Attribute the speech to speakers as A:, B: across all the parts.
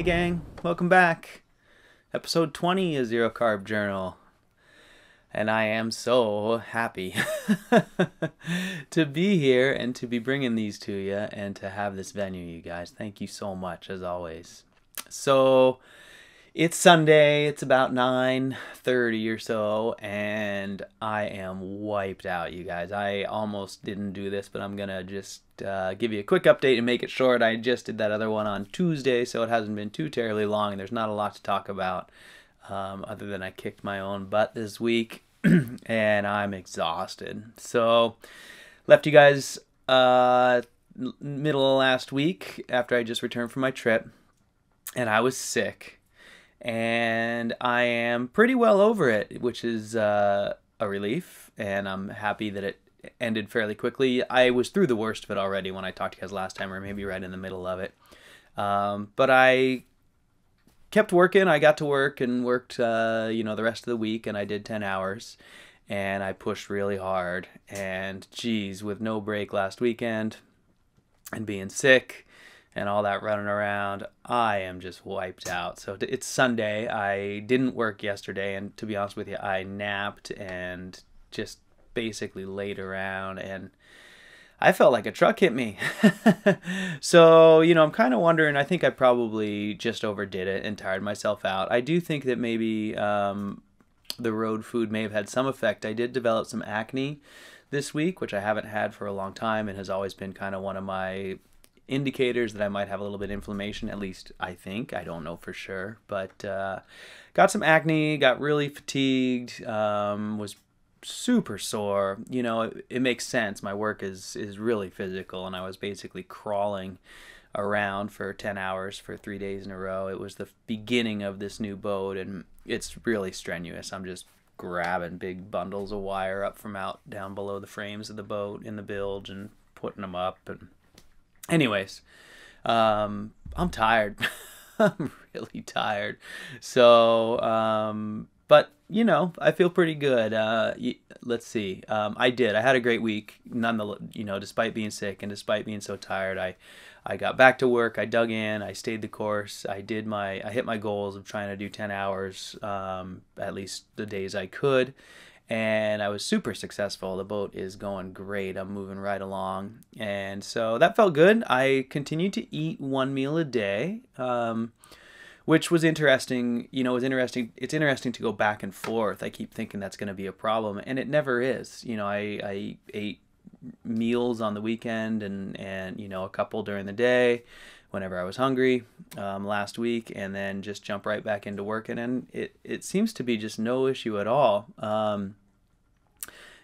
A: Hey gang, welcome back. Episode 20 is Zero Carb Journal. And I am so happy to be here and to be bringing these to you and to have this venue, you guys. Thank you so much, as always. So, it's Sunday, it's about 9:30 or so, and I am wiped out, you guys. I almost didn't do this, but I'm going to just give you a quick update and make it short. I just did that other one on Tuesday, so it hasn't been too terribly long, and there's not a lot to talk about other than I kicked my own butt this week, and I'm exhausted. So, left you guys middle of last week after I just returned from my trip, and I was sick. And I am pretty well over it, which is a relief, and I'm happy that it ended fairly quickly. I was through the worst of it already when I talked to you guys last time, or maybe right in the middle of it. But I kept working. I got to work and worked, the rest of the week, and I did 10 hours, and I pushed really hard. And geez, with no break last weekend and being sick and all that running around, I am just wiped out. So it's Sunday. I didn't work yesterday, and to be honest with you, I napped and just basically laid around, and I felt like a truck hit me. So, I'm kind of wondering, I think I probably just overdid it and tired myself out. I do think that maybe the road food may have had some effect. I did develop some acne this week, which I haven't had for a long time and has always been kind of one of my indicators that I might have a little bit of inflammation, at least I think. I don't know for sure, but got some acne, got really fatigued, was super sore. It makes sense. My work is really physical, and I was basically crawling around for 10 hours for 3 days in a row. It was the beginning of this new boat, and it's really strenuous. I'm just grabbing big bundles of wire up from out down below the frames of the boat in the bilge and putting them up. And anyways, I'm tired. I'm really tired. So, but, I feel pretty good. Let's see. I had a great week, despite being sick and despite being so tired. I got back to work. I dug in. I stayed the course. I hit my goals of trying to do 10 hours, at least the days I could. And I was super successful. The boat is going great. I'm moving right along. And so that felt good. I continued to eat one meal a day, which was interesting. It's interesting to go back and forth. I keep thinking that's going to be a problem, and it never is. I ate meals on the weekend and a couple during the day whenever I was hungry last week, and then just jump right back into working, and it seems to be just no issue at all.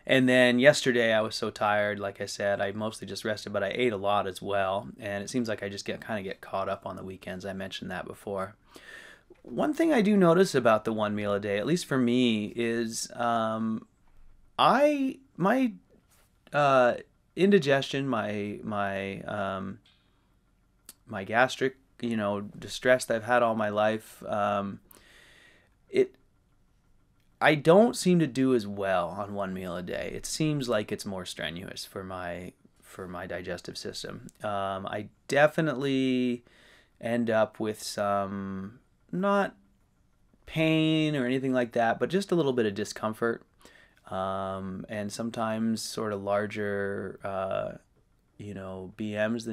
A: And then yesterday I was so tired, like I said, I mostly just rested, but I ate a lot as well, and it seems like I just get caught up on the weekends. I mentioned that before. One thing I do notice about the one meal a day, at least for me, is my indigestion, my gastric, distress that I've had all my life, I don't seem to do as well on one meal a day. It seems like it's more strenuous for my digestive system. I definitely end up with some, not pain or anything like that, but just a little bit of discomfort, and sometimes sort of larger BMs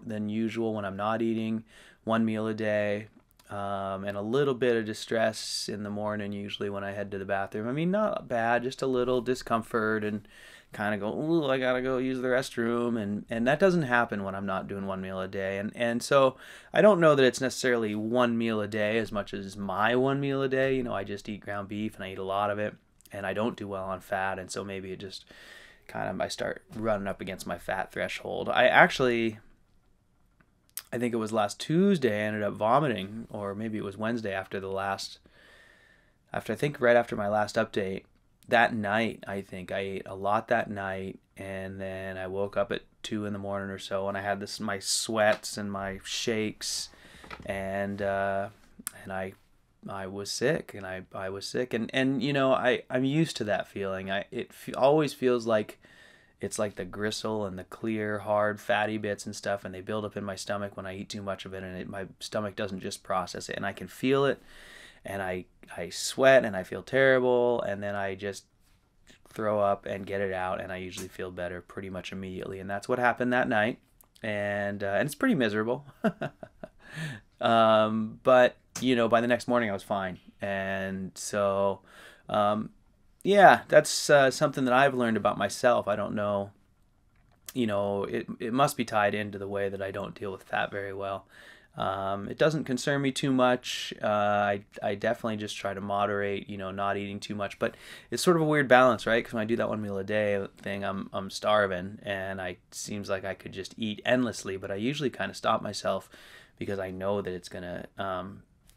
A: than usual when I'm not eating one meal a day. And a little bit of distress in the morning, usually when I head to the bathroom. I mean, not bad, just a little discomfort and kind of go, ooh, I gotta go use the restroom. And that doesn't happen when I'm not doing one meal a day. And so I don't know that it's necessarily one meal a day as much as my one meal a day. I just eat ground beef and I eat a lot of it, and I don't do well on fat. And so maybe it just I start running up against my fat threshold. I think it was last Tuesday I ended up vomiting, or maybe it was Wednesday right after my last update. That night, I think I ate a lot that night, and then I woke up at 2 in the morning or so, and I had my sweats and my shakes, and I was sick, and I'm used to that feeling. It always feels like it's like the gristle and the clear, hard, fatty bits and stuff, and they build up in my stomach when I eat too much of it, and my stomach doesn't just process it, and I can feel it, and I sweat, and I feel terrible, and then I just throw up and get it out, and I usually feel better pretty much immediately, and that's what happened that night, and it's pretty miserable. But you know, by the next morning I was fine, and so yeah, that's something that I've learned about myself. I don't know, you know, it must be tied into the way that I don't deal with fat very well. It doesn't concern me too much. I definitely just try to moderate, you know, not eating too much. But it's sort of a weird balance, right? Because when I do that one meal a day thing, I'm starving, and I seems like I could just eat endlessly. But I usually kind of stop myself because I know that it's gonna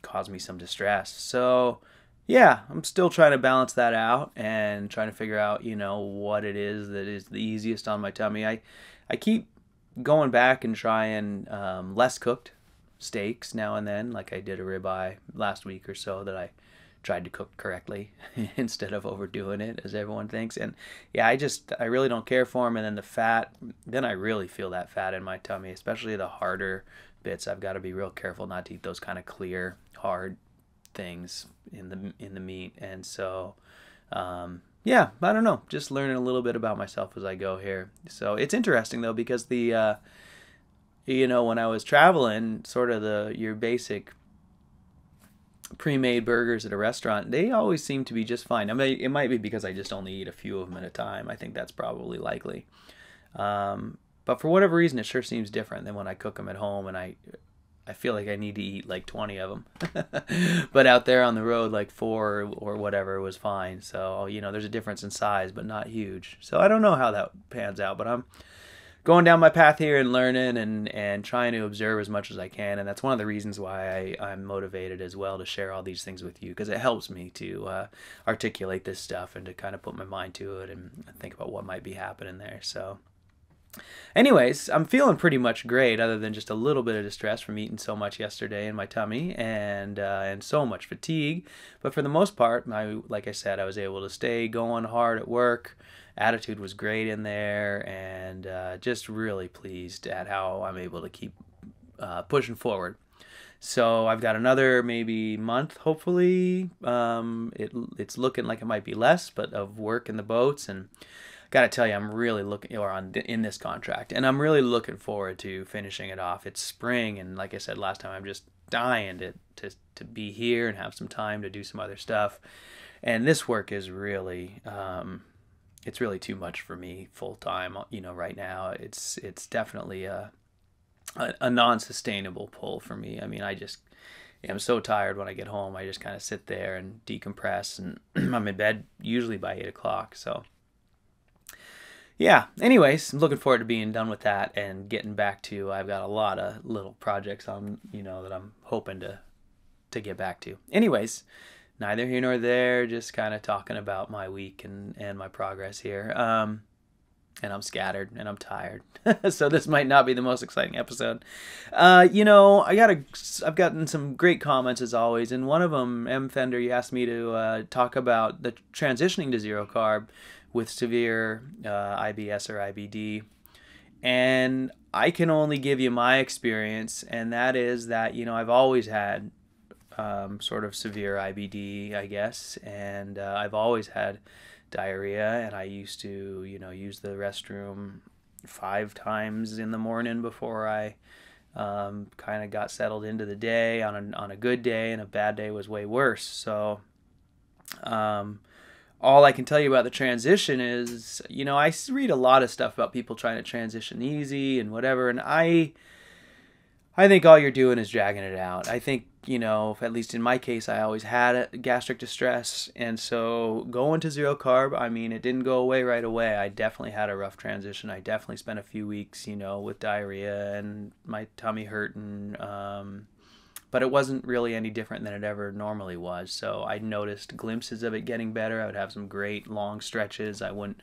A: cause me some distress. So yeah, I'm still trying to balance that out and trying to figure out, you know, what it is that is the easiest on my tummy. I keep going back and trying less cooked steaks now and then, like I did a ribeye last week or so that I tried to cook correctly instead of overdoing it as everyone thinks. And yeah, I really don't care for them. And then the fat, then I really feel that fat in my tummy, especially the harder bits. I've got to be real careful not to eat those kind of clear, hard things in the meat. And so yeah, I don't know, just learning a little bit about myself as I go here. So it's interesting though, because the you know, when I was traveling, sort of your basic pre-made burgers at a restaurant, they always seem to be just fine. I mean, it might be because I just only eat a few of them at a time. I think that's probably likely. But for whatever reason, it sure seems different than when I cook them at home, and I feel like I need to eat like 20 of them. But out there on the road, like 4 or whatever was fine. So, you know, there's a difference in size, but not huge. So I don't know how that pans out, but I'm going down my path here and learning and trying to observe as much as I can. And that's one of the reasons why I'm motivated as well to share all these things with you, because it helps me to articulate this stuff and to kind of put my mind to it and think about what might be happening there. So anyways, I'm feeling pretty much great, other than just a little bit of distress from eating so much yesterday in my tummy and so much fatigue. But for the most part, like I said, I was able to stay going hard at work. Attitude was great in there, and just really pleased at how I'm able to keep pushing forward. So I've got another maybe month, hopefully. It's looking like it might be less, but of work in the boats, and got to tell you, I'm really in this contract, and I'm really looking forward to finishing it off. It's spring, and like I said last time, I'm just dying to be here and have some time to do some other stuff. And this work is really it's really too much for me full time. You know, right now it's definitely a non-sustainable pull for me. I mean, I'm so tired when I get home. I just kind of sit there and decompress, and I'm in bed usually by 8 o'clock. So yeah, anyways, I'm looking forward to being done with that and getting back to, I've got a lot of little projects that I'm hoping to get back to. Anyways, neither here nor there, just kind of talking about my week and my progress here. And I'm scattered and I'm tired. So this might not be the most exciting episode. You know, I've gotten some great comments as always, and one of them, M. Fender, you asked me to talk about the transitioning to zero carb with severe IBS or IBD. And I can only give you my experience, and that is that, you know, I've always had sort of severe IBD, I guess, and I've always had diarrhea, and I used to, you know, use the restroom 5 times in the morning before I kind of got settled into the day on a good day, and a bad day was way worse. So all I can tell you about the transition is, you know, I read a lot of stuff about people trying to transition easy and whatever, and I think all you're doing is dragging it out. I think, you know, at least in my case, I always had gastric distress, and so going to zero carb, I mean, it didn't go away right away. I definitely had a rough transition. I definitely spent a few weeks, you know, with diarrhea and my tummy hurting, but it wasn't really any different than it ever normally was. So I noticed glimpses of it getting better. I would have some great long stretches. I wouldn't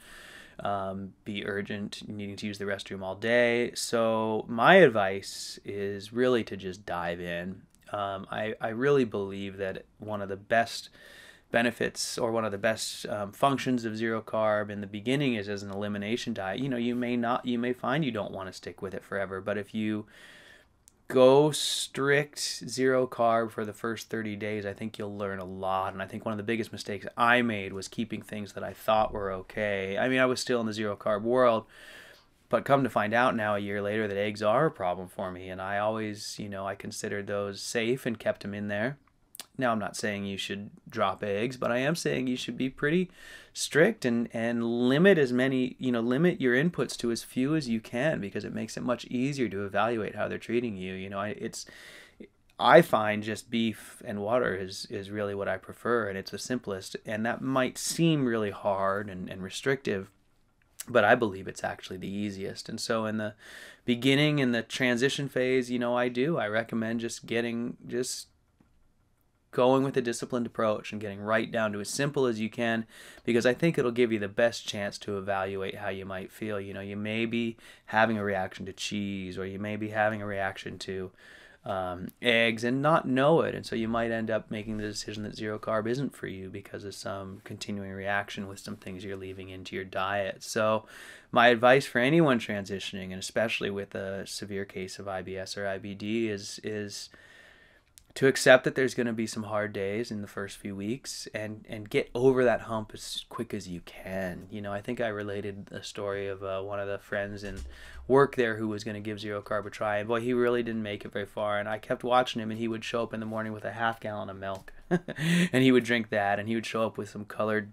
A: be urgent needing to use the restroom all day. So my advice is really to just dive in. I really believe that one of the best benefits, or one of the best functions of zero carb in the beginning is as an elimination diet. You may find you don't want to stick with it forever, but if you go strict zero carb for the first 30 days, I think you'll learn a lot. And I think one of the biggest mistakes I made was keeping things that I thought were okay. I mean, I was still in the zero carb world, but come to find out now a year later that eggs are a problem for me. And I always, I considered those safe and kept them in there. Now, I'm not saying you should drop eggs, but I am saying you should be pretty strict and limit limit your inputs to as few as you can, because it makes it much easier to evaluate how they're treating you. I find just beef and water is really what I prefer, and it's the simplest. And that might seem really hard and restrictive, but I believe it's actually the easiest. And so in the beginning, in the transition phase, I recommend just going with a disciplined approach and getting right down to as simple as you can, because I think it'll give you the best chance to evaluate how you might feel. You may be having a reaction to cheese, or you may be having a reaction to eggs and not know it. And so you might end up making the decision that zero carb isn't for you because of some continuing reaction with some things you're leaving into your diet. So my advice for anyone transitioning, and especially with a severe case of IBS or IBD, is to accept that there's going to be some hard days in the first few weeks, and get over that hump as quick as you can. I think I related a story of one of the friends in work there who was going to give zero carb a try, and boy, he really didn't make it very far. And I kept watching him, and he would show up in the morning with a half gallon of milk and he would drink that, and he would show up with some colored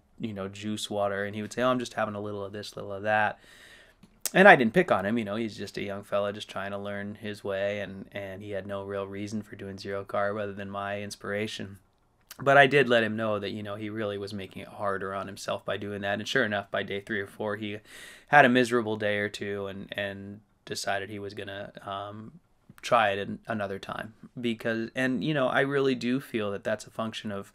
A: juice water, and he would say, oh, I'm just having a little of this, little of that. And I didn't pick on him, he's just a young fella just trying to learn his way, and he had no real reason for doing zero carb other than my inspiration. But I did let him know that, he really was making it harder on himself by doing that. And sure enough, by day 3 or 4, he had a miserable day or two, and decided he was going to try it another time. I really do feel that that's a function of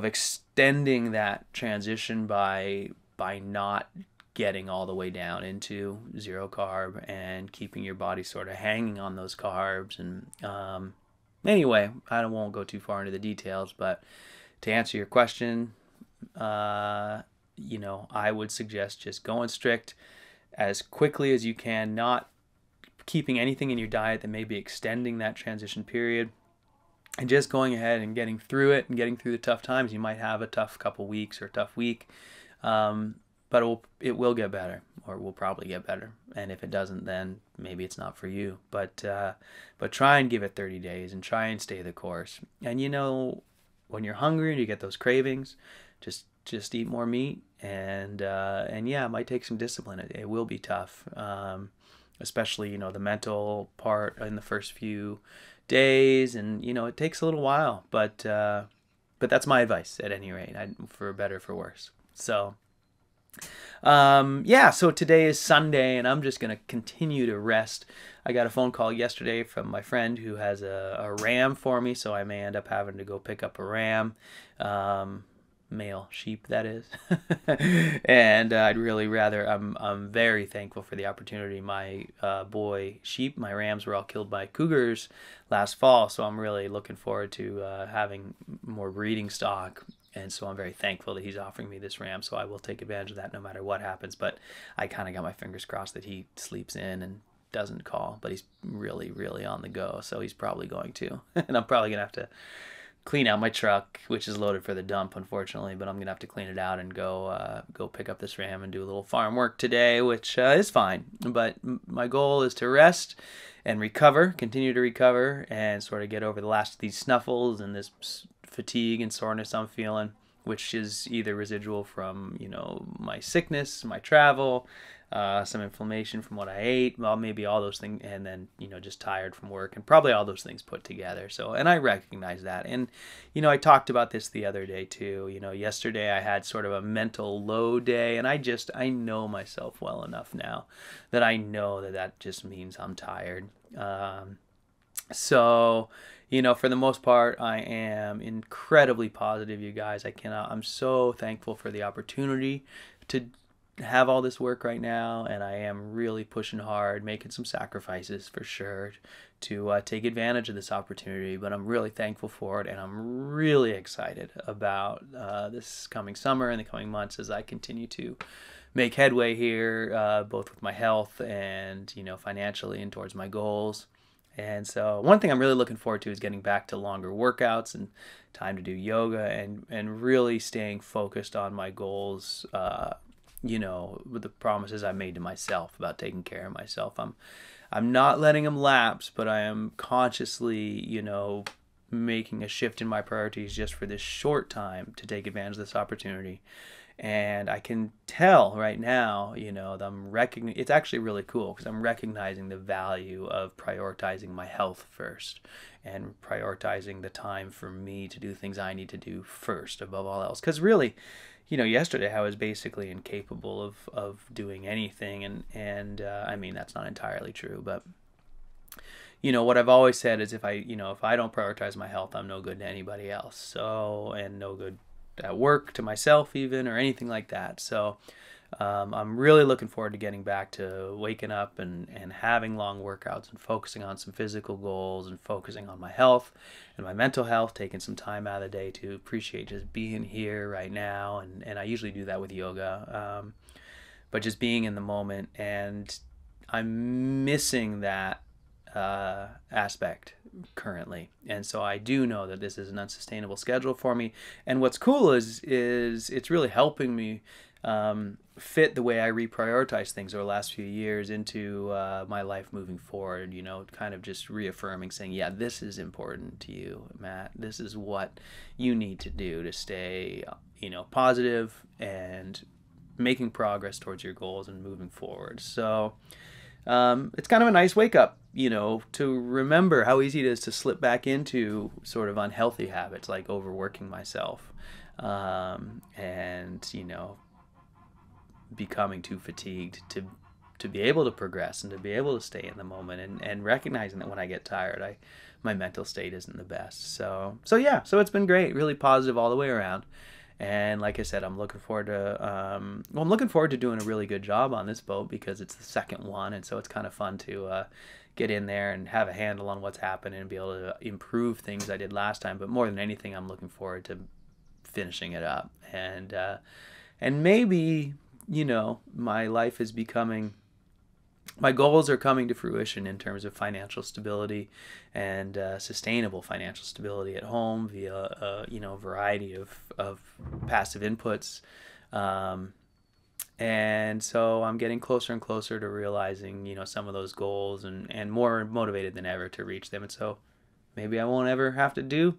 A: extending that transition by not getting all the way down into zero carb and keeping your body sort of hanging on those carbs. And anyway, I won't go too far into the details, but to answer your question, I would suggest just going strict as quickly as you can, not keeping anything in your diet that may be extending that transition period, and just going ahead and getting through it and getting through the tough times. You might have a tough couple weeks or a tough week, but it will get better, or will probably get better. And if it doesn't, then maybe it's not for you. But try and give it 30 days and try and stay the course. And when you're hungry and you get those cravings, just eat more meat. And yeah, it might take some discipline. It will be tough, especially the mental part in the first few days, and it takes a little while. But that's my advice at any rate, for better or for worse. So. So today is Sunday, and I'm just going to continue to rest. I got a phone call yesterday from my friend who has a ram for me, so I may end up having to go pick up a ram, male sheep, that is. And I'd really rather, I'm very thankful for the opportunity. My boy sheep, my rams, were all killed by cougars last fall, so I'm really looking forward to having more breeding stock. And so I'm very thankful that he's offering me this ram, so I will take advantage of that no matter what happens. But I kind of got my fingers crossed that he sleeps in and doesn't call, but he's really, really on the go, so he's probably going to. And I'm probably going to have to clean out my truck, which is loaded for the dump, unfortunately, but I'm going to have to clean it out and go pick up this ram and do a little farm work today, which is fine. But my goal is to rest and recover, continue to recover, and sort of get over the last of these snuffles and this fatigue and soreness I'm feeling, which is either residual from my sickness, my travel, some inflammation from what I ate, well, maybe all those things, and then just tired from work, and probably all those things put together. So, and I recognize that. And I talked about this the other day too. Yesterday I had sort of a mental low day, and I know myself well enough now that I know that just means I'm tired. So for the most part, I am incredibly positive, you guys. I'm so thankful for the opportunity to have all this work right now, and I am really pushing hard, making some sacrifices for sure to take advantage of this opportunity. But I'm really thankful for it, and I'm really excited about this coming summer and the coming months as I continue to make headway here, both with my health and financially and towards my goals. And so one thing I'm really looking forward to is getting back to longer workouts and time to do yoga and really staying focused on my goals, with the promises I made to myself about taking care of myself. I'm not letting them lapse, but I am consciously, making a shift in my priorities just for this short time to take advantage of this opportunity. And I can tell right now, that it's actually really cool because I'm recognizing the value of prioritizing my health first and prioritizing the time for me to do things I need to do first above all else. Because really, yesterday I was basically incapable of doing anything. And I mean, that's not entirely true, but what I've always said is if I don't prioritize my health, I'm no good to anybody else. So, and no good at work to myself even or anything like that. So I'm really looking forward to getting back to waking up and having long workouts and focusing on some physical goals and focusing on my health and my mental health, taking some time out of the day to appreciate just being here right now. And I usually do that with yoga, but just being in the moment. And I'm missing that aspect currently, and so I do know that this is an unsustainable schedule for me. And what's cool is it's really helping me fit the way I reprioritize things over the last few years into my life moving forward. Kind of just reaffirming, saying, yeah, this is important to you, Matt. This is what you need to do to stay positive and making progress towards your goals and moving forward. So it's kind of a nice wake up, to remember how easy it is to slip back into sort of unhealthy habits like overworking myself, and becoming too fatigued to be able to progress and to be able to stay in the moment, and recognizing that when I get tired, my mental state isn't the best. So it's been great, really positive all the way around. And like I said, I'm looking forward to doing a really good job on this boat because it's the second one, and so it's kind of fun to get in there and have a handle on what's happening and be able to improve things I did last time. But more than anything, I'm looking forward to finishing it up, and maybe my life is becoming. My goals are coming to fruition in terms of financial stability and sustainable financial stability at home via a variety of passive inputs. And so I'm getting closer and closer to realizing, some of those goals and more motivated than ever to reach them. And so maybe I won't ever have to do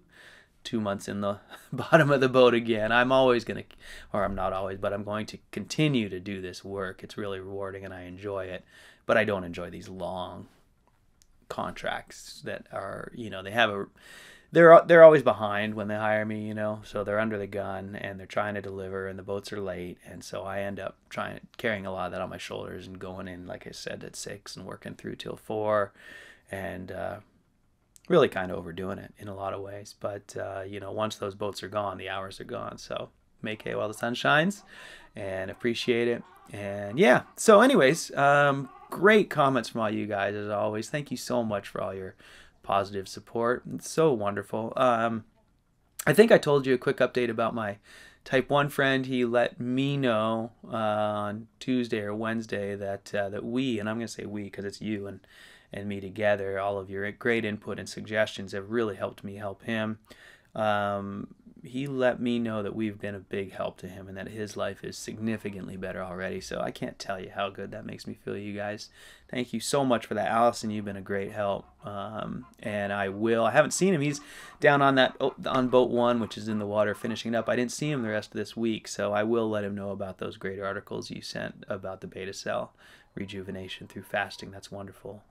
A: 2 months in the bottom of the boat again. I'm always going to, or I'm not always, but I'm going to continue to do this work. It's really rewarding and I enjoy it, but I don't enjoy these long contracts that are, they're always behind when they hire me, so they're under the gun and they're trying to deliver and the boats are late. And so I end up carrying a lot of that on my shoulders and going in, like I said, at 6 and working through till 4 and, really kind of overdoing it in a lot of ways. But, once those boats are gone, the hours are gone. So make hay while the sun shines and appreciate it. And yeah, so anyways, great comments from all you guys as always. Thank you so much for all your positive support. It's so wonderful. I think I told you a quick update about my type 1 friend. He let me know on Tuesday or Wednesday that we, and I'm going to say we because it's you and me together, all of your great input and suggestions have really helped me help him. He let me know that we've been a big help to him and that his life is significantly better already. So I can't tell you how good that makes me feel, you guys. Thank you so much for that. Allison, you've been a great help. And I haven't seen him. He's down on boat 1, which is in the water finishing up. I didn't see him the rest of this week, so I will let him know about those great articles you sent about the beta cell rejuvenation through fasting. That's wonderful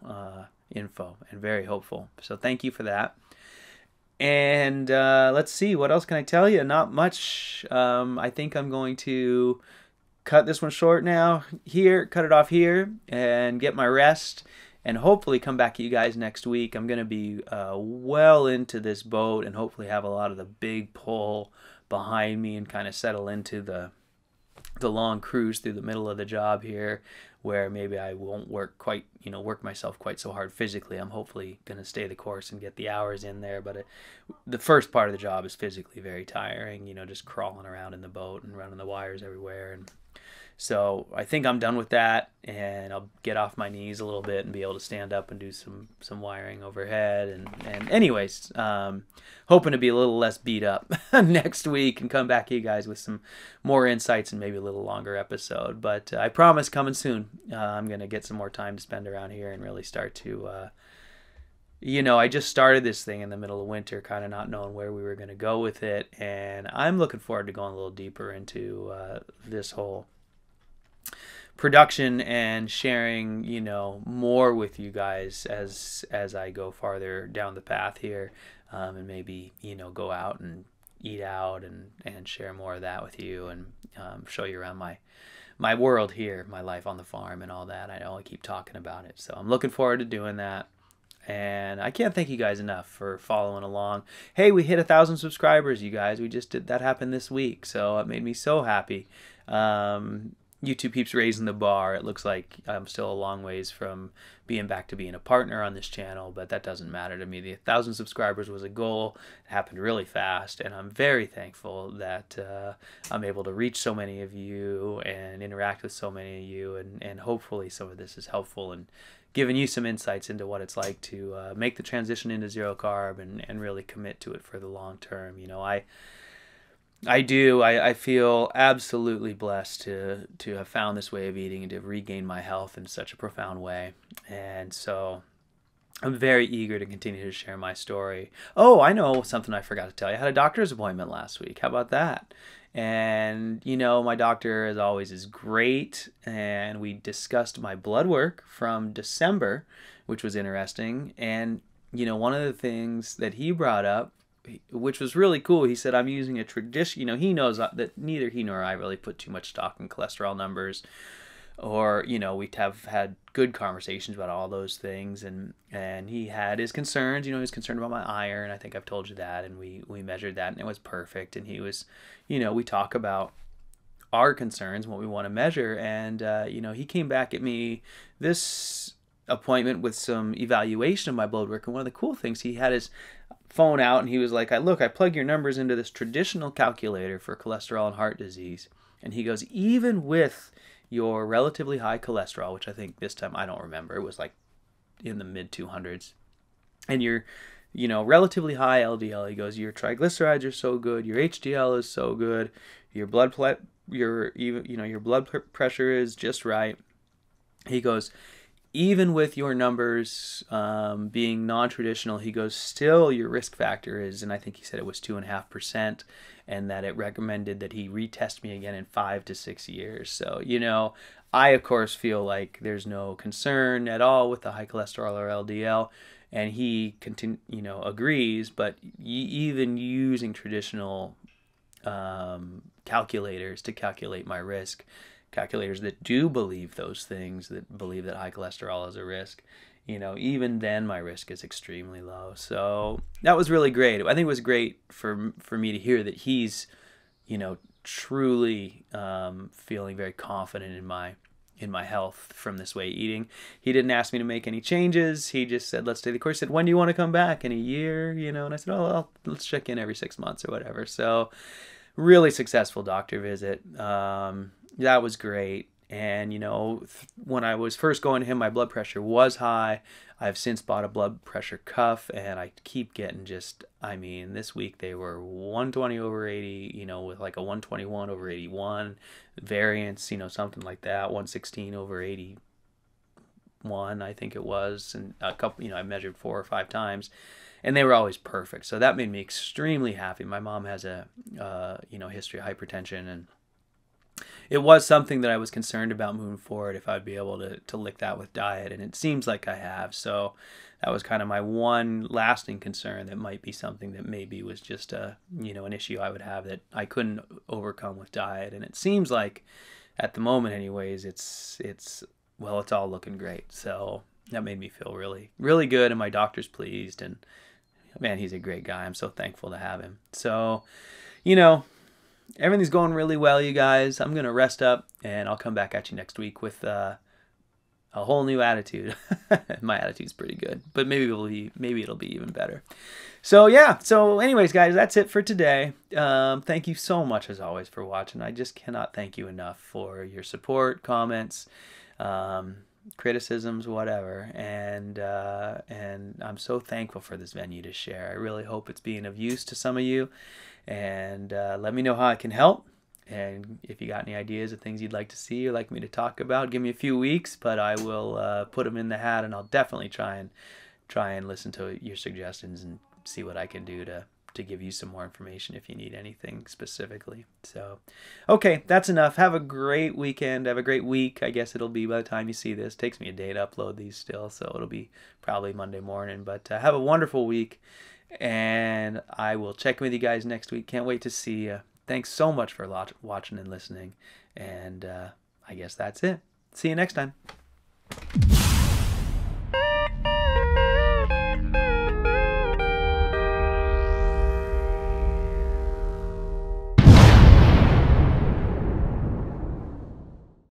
A: info and very hopeful. So thank you for that. And let's see, what else can I tell you? Not much. I think I'm going to cut this one short now. Cut it off here and get my rest and hopefully come back to you guys next week. I'm going to be well into this boat and hopefully have a lot of the big pull behind me and kind of settle into the the long cruise through the middle of the job here, where maybe I won't work myself quite so hard physically. I'm hopefully going to stay the course and get the hours in there. But the first part of the job is physically very tiring, just crawling around in the boat and running the wires everywhere. And so I think I'm done with that, and I'll get off my knees a little bit and be able to stand up and do some wiring overhead. And anyways, hoping to be a little less beat up next week and come back to you guys with some more insights and maybe a little longer episode. But I promise coming soon. I'm going to get some more time to spend around here and really start to... I just started this thing in the middle of winter, kind of not knowing where we were going to go with it. And I'm looking forward to going a little deeper into this whole production and sharing, more with you guys as I go farther down the path here, and maybe, go out and eat out and share more of that with you, and show you around my world here, my life on the farm and all that. I know I keep talking about it, so I'm looking forward to doing that. And I can't thank you guys enough for following along. Hey, we hit 1,000 subscribers, you guys. We just did that, happen this week, so it made me so happy. YouTube keeps raising the bar. It looks like I'm still a long ways from being back to being a partner on this channel, but that doesn't matter to me. The 1,000 subscribers was a goal. It happened really fast, and I'm very thankful that I'm able to reach so many of you and interact with so many of you, and hopefully some of this is helpful and giving you some insights into what it's like to make the transition into zero carb and really commit to it for the long term. I feel absolutely blessed to have found this way of eating and to regain my health in such a profound way. And so I'm very eager to continue to share my story. Oh, I know something I forgot to tell you. I had a doctor's appointment last week. How about that? And, my doctor, as always, is great. And we discussed my blood work from December, which was interesting. And, one of the things that he brought up, which was really cool, he said, I'm using a tradition. He knows that neither he nor I really put too much stock in cholesterol numbers, or, we have had good conversations about all those things. And he had his concerns, he was concerned about my iron. I think I've told you that. And we measured that, and it was perfect. And he was, we talk about our concerns, what we want to measure. And, he came back at me this appointment with some evaluation of my blood work. And one of the cool things, he had his phone out, and he was like, I plug your numbers into this traditional calculator for cholesterol and heart disease. And he goes, even with your relatively high cholesterol, which I think this time, I don't remember, it was like in the mid 200s, and your relatively high LDL, he goes, your triglycerides are so good, your HDL is so good, your blood pressure is just right. He goes, even with your numbers being non-traditional, he goes, still your risk factor is, and I think he said it was 2.5%, and that it recommended that he retest me again in 5 to 6 years. So, I, of course, feel like there's no concern at all with the high cholesterol or LDL, and he agrees, but even using traditional calculators to calculate my risk, calculators that do believe those things, that believe that high cholesterol is a risk, even then my risk is extremely low. So that was really great. I think it was great for me to hear that he's, truly feeling very confident in my health from this way of eating. He didn't ask me to make any changes. He just said, let's stay the course. He said, when do you want to come back? In a year? And I said, let's check in every 6 months or whatever. So really successful doctor visit. That was great. And, when I was first going to him, my blood pressure was high. I've since bought a blood pressure cuff, and I keep getting this week they were 120 over 80, with like a 121 over 81 variance, something like that, 116 over 81, I think it was. And a couple, I measured 4 or 5 times, and they were always perfect. So that made me extremely happy. My mom has a, history of hypertension, and it was something that I was concerned about moving forward, if I'd be able to lick that with diet, and it seems like I have. So that was kind of my one lasting concern, that might be something that maybe was just an issue I would have that I couldn't overcome with diet. And it seems like at the moment anyways, it's all looking great. So that made me feel really, really good, and my doctor's pleased, and man, he's a great guy. I'm so thankful to have him. So, everything's going really well, you guys. I'm gonna rest up, and I'll come back at you next week with a whole new attitude. My attitude's pretty good, but maybe it'll be even better. So yeah. So anyways, guys, that's it for today. Thank you so much as always for watching. I just cannot thank you enough for your support, comments, criticisms, whatever. And I'm so thankful for this venue to share. I really hope it's being of use to some of you. And let me know how I can help. And if you got any ideas of things you'd like to see or like me to talk about, give me a few weeks, but I will put them in the hat, and I'll definitely try and listen to your suggestions and see what I can do to give you some more information if you need anything specifically. So, okay, that's enough. Have a great weekend. Have a great week. I guess it'll be by the time you see this. It takes me a day to upload these still, so it'll be probably Monday morning. But have a wonderful week, and I will check with you guys next week. Can't wait to see you. Thanks so much for watching and listening, and I guess that's it. See you next time.